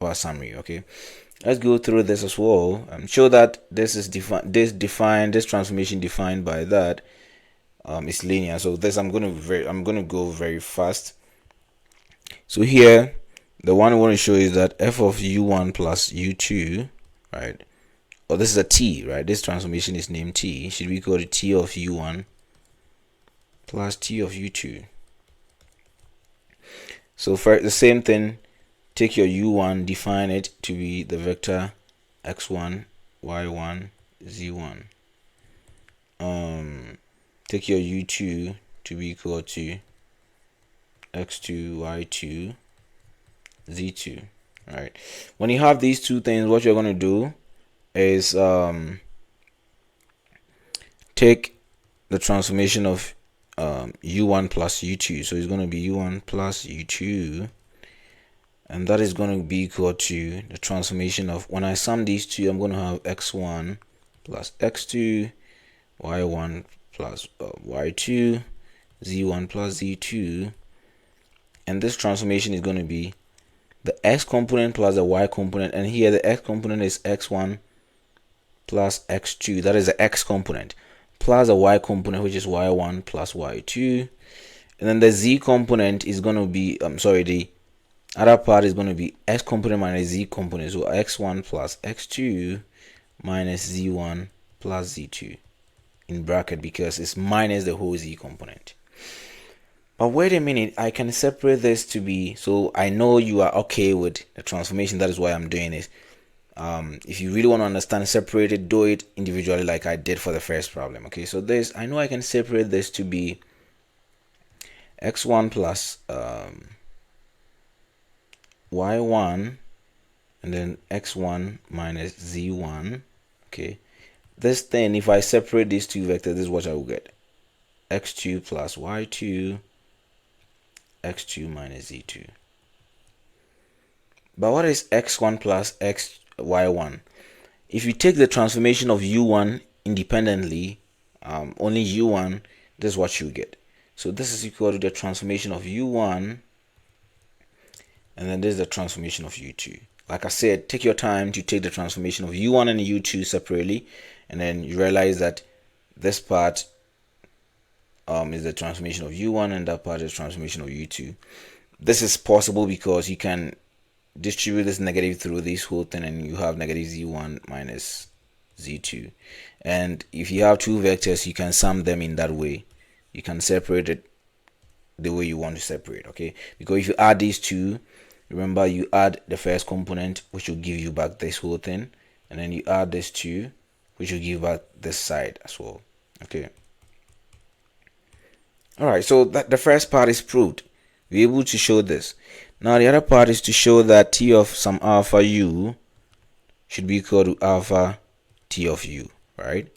our summary. Okay, let's go through this as well and show that this is this transformation defined by that is linear. So this I'm gonna go very fast. So here the one I want to show is that f of u1 plus u2, right? Or this is a t, right? This transformation is named t. Should be equal to t of u1 plus t of u2. So for the same thing, take your u1, define it to be the vector x1, y1, z1. Take your u2 to be equal to x2, y2, z2. All right. When you have these two things, what you're going to do is take the transformation of u1 plus u2. So it's going to be u1 plus u2, and that is going to be equal to the transformation of, when I sum these two, I'm going to have x1 plus x2, y1 plus y2, z1 plus z2, and this transformation is going to be the x component plus the y component, and here the x component is x1 plus x2, that is the x component, plus the y component, which is y1 plus y2, and then the z component is going to be the other part is going to be x component minus z component, so x1 plus x2 minus z1 plus z2 in bracket, because it's minus the whole z component. But wait a minute, I can separate this to be, so I know you are okay with the transformation, that is why I'm doing it. If you really want to understand, separate it, do it individually like I did for the first problem. Okay, so this, I know I can separate this to be x1 plus y1, and then x1 minus z1. Okay, this thing, if I separate these two vectors, this is what I will get: x2 plus y2, x2 minus z2. But what is x1 plus y1? If you take the transformation of u1 independently, only u1, this is what you get. So this is equal to the transformation of u1, and then this is the transformation of u2. Like I said, take your time to take the transformation of u1 and u2 separately, and then you realize that this part is the transformation of u1, and that part is the transformation of u2. This is possible because you can distribute this negative through this whole thing, and you have negative z1 minus z2. And if you have two vectors, you can sum them in that way. You can separate it the way you want to separate. Okay, because if you add these two, remember you add the first component, which will give you back this whole thing, and then you add this two, which will give back this side as well. Okay. All right, so that the first part is proved. We're able to show this. Now the other part is to show that t of some alpha u should be equal to alpha t of u, right?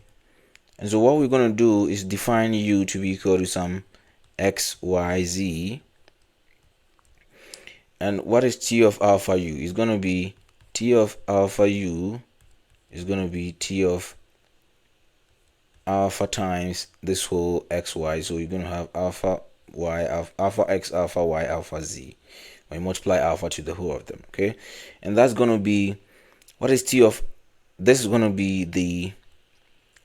And so what we're going to do is define u to be equal to some x, y, z. And what is t of alpha u? Is going to be t of alpha u is going to be t of alpha times this whole xy. So you're going to have alpha y, alpha x, alpha y, alpha z. When you multiply alpha to the whole of them, okay? And that's going to be, what is t of, this is going to be the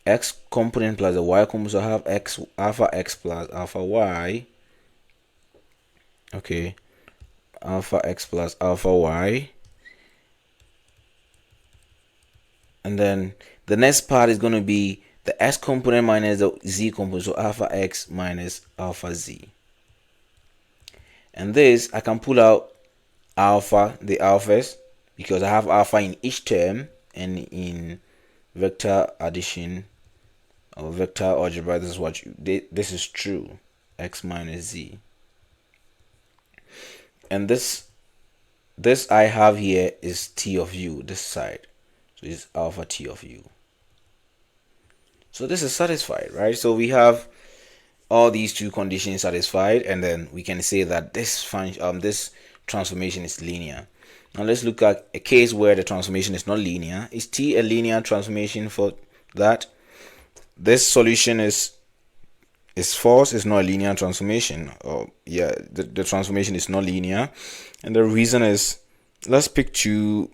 x component plus the y component. So I have x, alpha x plus alpha y. Okay, alpha x plus alpha y. And then the next part is going to be the x component minus the z component, so alpha x minus alpha z. And this, I can pull out alpha, the alphas, because I have alpha in each term, and in vector addition or vector algebra, this is what this is true, x minus z. And this I have here is t of u, this side, so it's alpha t of u. So this is satisfied, right? So we have all these two conditions satisfied, and then we can say that this function, this transformation is linear. Now let's look at a case where the transformation is not linear. Is t a linear transformation? For that, this solution is false. It's not a linear transformation. The transformation is not linear, and the reason is let's pick two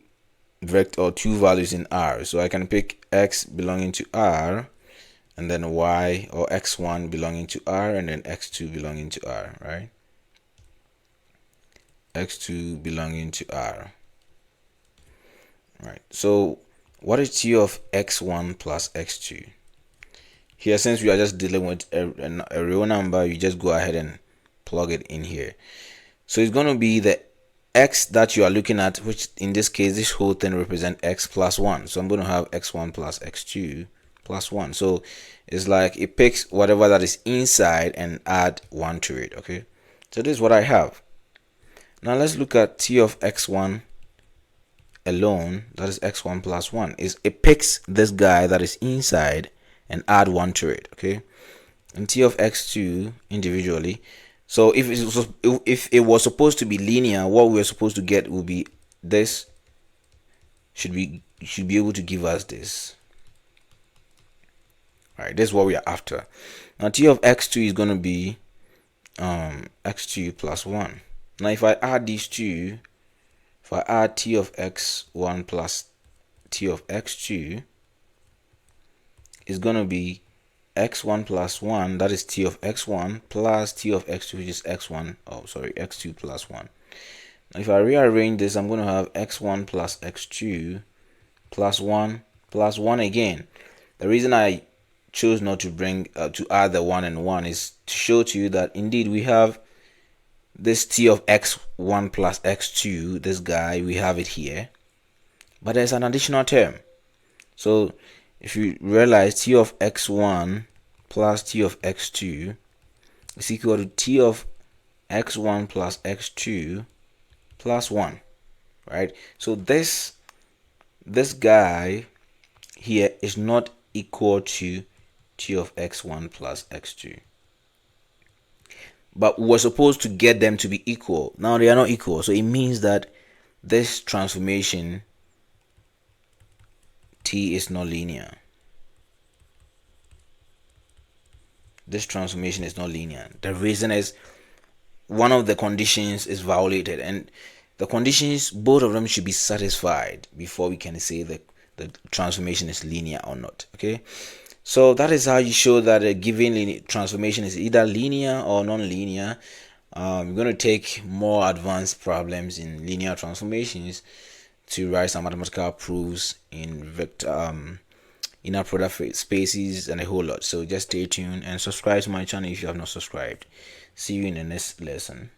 two values in R. So I can pick x belonging to R, and then y, or x1 belonging to R, and then x2 belonging to R, right? X2 belonging to R. Right. So what is T of x1 plus x2? Here, since we are just dealing with a real number, you just go ahead and plug it in here. So it's going to be the x that you are looking at, which in this case, this whole thing represents x plus 1. So I'm going to have x1 plus x2 plus 1. So it's like it picks whatever that is inside and add 1 to it. Okay. So this is what I have. Now let's look at T of x1 alone. That is x1 plus 1. Is it picks this guy that is inside and add 1 to it. Okay. And T of x2 individually. So if it was supposed to be linear, what we were supposed to get will be this. Should be able to give us this. All right, this is what we are after. Now T of x2 is going to be x2 plus 1. Now if I add these two, if I add T of x1 plus T of x2, is going to be x1 plus 1, that is T of x1, plus T of x2, which is x2 plus 1. Now if I rearrange this, I'm going to have x1 plus x2 plus 1 plus 1 again. The reason I chose not to bring to add the 1 and 1 is to show to you that indeed we have this T of x1 plus x2, this guy, we have it here, but there's an additional term. So if you realize, T of x1 plus T of x2 is equal to T of x1 plus x2 plus 1, right? So this guy here is not equal to T of x1 plus x2. But we're supposed to get them to be equal. Now they are not equal, so it means that this transformation T is not linear. This transformation is not linear. The reason is one of the conditions is violated, and the conditions, both of them should be satisfied before we can say that the transformation is linear or not. Okay, so that is how you show that a given transformation is either linear or non-linear. We're going to take more advanced problems in linear transformations to write some mathematical proofs in vector inner product spaces and a whole lot. So just stay tuned and subscribe to my channel if you have not subscribed. See you in the next lesson.